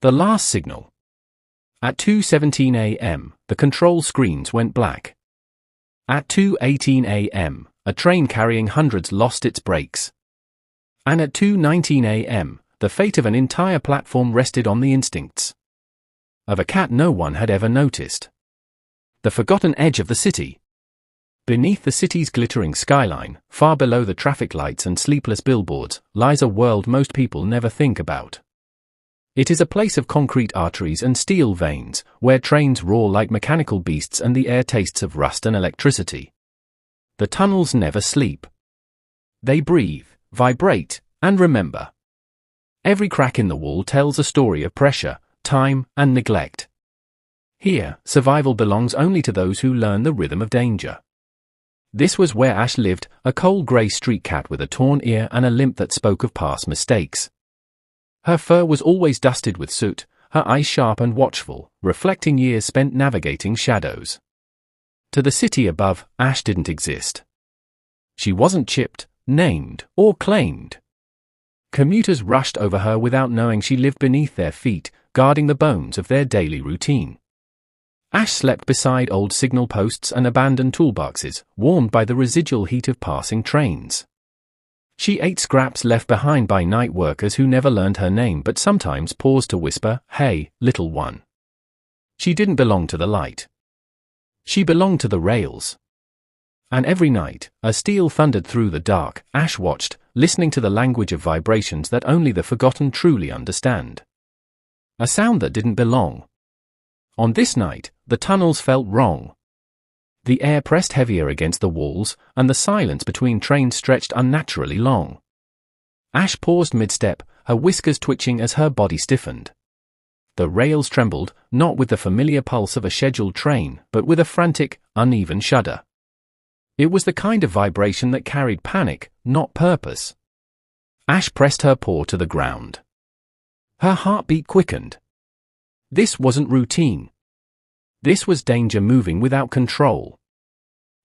The last signal. At 2:17 a.m., the control screens went black. At 2:18 a.m., a train carrying hundreds lost its brakes. And at 2:19 a.m., the fate of an entire platform rested on the instincts of a cat no one had ever noticed. The forgotten edge of the city. Beneath the city's glittering skyline, far below the traffic lights and sleepless billboards, lies a world most people never think about. It is a place of concrete arteries and steel veins, where trains roar like mechanical beasts and the air tastes of rust and electricity. The tunnels never sleep. They breathe, vibrate, and remember. Every crack in the wall tells a story of pressure, time, and neglect. Here, survival belongs only to those who learn the rhythm of danger. This was where Ash lived, a coal grey street cat with a torn ear and a limp that spoke of past mistakes. Her fur was always dusted with soot, her eyes sharp and watchful, reflecting years spent navigating shadows. To the city above, Ash didn't exist. She wasn't chipped, named, or claimed. Commuters rushed over her without knowing she lived beneath their feet, guarding the bones of their daily routine. Ash slept beside old signal posts and abandoned toolboxes, warmed by the residual heat of passing trains. She ate scraps left behind by night workers who never learned her name but sometimes paused to whisper, "Hey, little one." She didn't belong to the light. She belonged to the rails. And every night, as steel thundered through the dark, Ash watched, listening to the language of vibrations that only the forgotten truly understand. A sound that didn't belong. On this night, the tunnels felt wrong. The air pressed heavier against the walls, and the silence between trains stretched unnaturally long. Ash paused mid-step, her whiskers twitching as her body stiffened. The rails trembled, not with the familiar pulse of a scheduled train, but with a frantic, uneven shudder. It was the kind of vibration that carried panic, not purpose. Ash pressed her paw to the ground. Her heartbeat quickened. This wasn't routine. This was danger moving without control.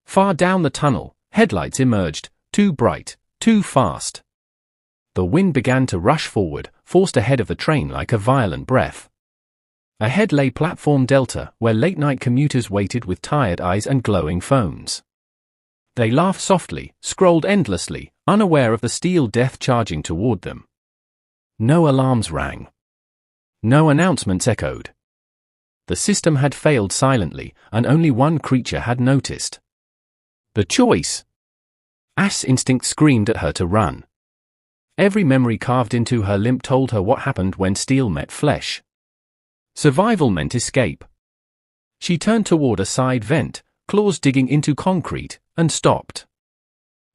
Far down the tunnel, headlights emerged, too bright, too fast. The wind began to rush forward, forced ahead of the train like a violent breath. Ahead lay Platform Delta, where late-night commuters waited with tired eyes and glowing phones. They laughed softly, scrolled endlessly, unaware of the steel death charging toward them. No alarms rang. No announcements echoed. The system had failed silently, and only one creature had noticed. The choice. Ash's instinct screamed at her to run. Every memory carved into her limp told her what happened when steel met flesh. Survival meant escape. She turned toward a side vent, claws digging into concrete, and stopped.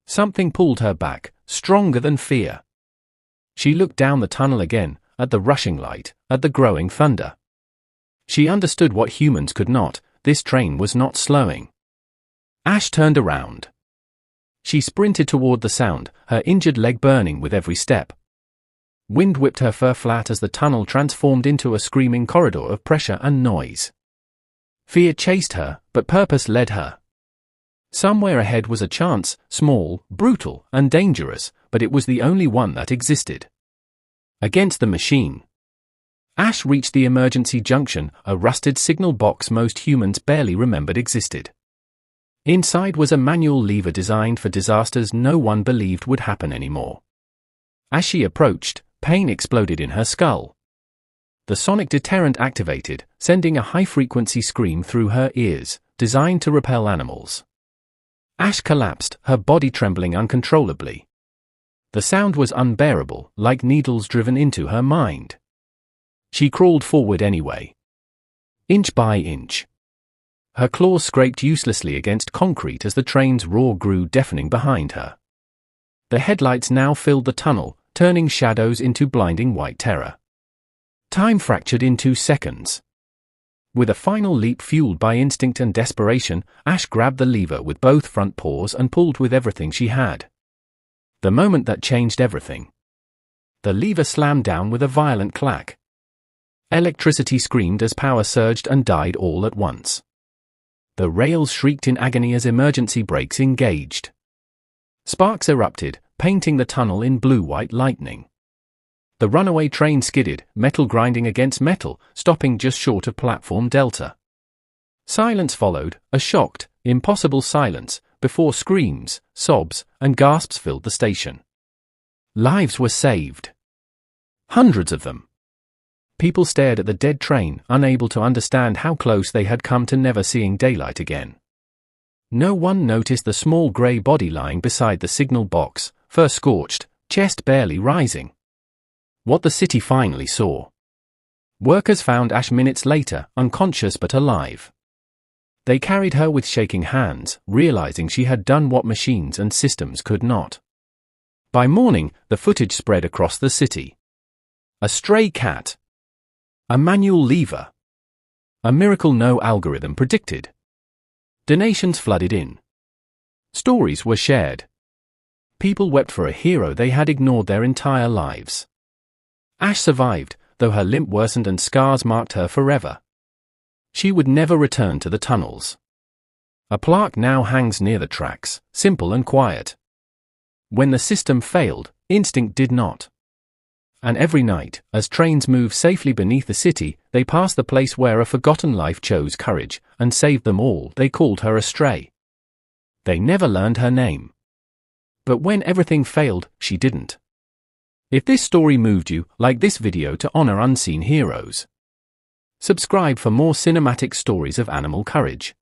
Something pulled her back, stronger than fear. She looked down the tunnel again, at the rushing light, at the growing thunder. She understood what humans could not. This train was not slowing. Ash turned around. She sprinted toward the sound, her injured leg burning with every step. Wind whipped her fur flat as the tunnel transformed into a screaming corridor of pressure and noise. Fear chased her, but purpose led her. Somewhere ahead was a chance, small, brutal, and dangerous, but it was the only one that existed. Against the machine. Ash reached the emergency junction, a rusted signal box most humans barely remembered existed. Inside was a manual lever designed for disasters no one believed would happen anymore. As she approached, pain exploded in her skull. The sonic deterrent activated, sending a high-frequency scream through her ears, designed to repel animals. Ash collapsed, her body trembling uncontrollably. The sound was unbearable, like needles driven into her mind. She crawled forward anyway. Inch by inch. Her claws scraped uselessly against concrete as the train's roar grew deafening behind her. The headlights now filled the tunnel, turning shadows into blinding white terror. Time fractured in 2 seconds. With a final leap fueled by instinct and desperation, Ash grabbed the lever with both front paws and pulled with everything she had. The moment that changed everything. The lever slammed down with a violent clack. Electricity screamed as power surged and died all at once. The rails shrieked in agony as emergency brakes engaged. Sparks erupted, painting the tunnel in blue-white lightning. The runaway train skidded, metal grinding against metal, stopping just short of platform Delta. Silence followed, a shocked, impossible silence, before screams, sobs, and gasps filled the station. Lives were saved. Hundreds of them. People stared at the dead train, unable to understand how close they had come to never seeing daylight again. No one noticed the small grey body lying beside the signal box, fur scorched, chest barely rising. What the city finally saw. Workers found Ash minutes later, unconscious but alive. They carried her with shaking hands, realizing she had done what machines and systems could not. By morning, the footage spread across the city. A stray cat. A manual lever. A miracle no algorithm predicted. Donations flooded in. Stories were shared. People wept for a hero they had ignored their entire lives. Ash survived, though her limp worsened and scars marked her forever. She would never return to the tunnels. A plaque now hangs near the tracks, simple and quiet. When the system failed, instinct did not. And every night, as trains move safely beneath the city, they pass the place where a forgotten life chose courage, and saved them all. They called her a stray. They never learned her name. But when everything failed, she didn't. If this story moved you, like this video to honor unseen heroes. Subscribe for more cinematic stories of animal courage.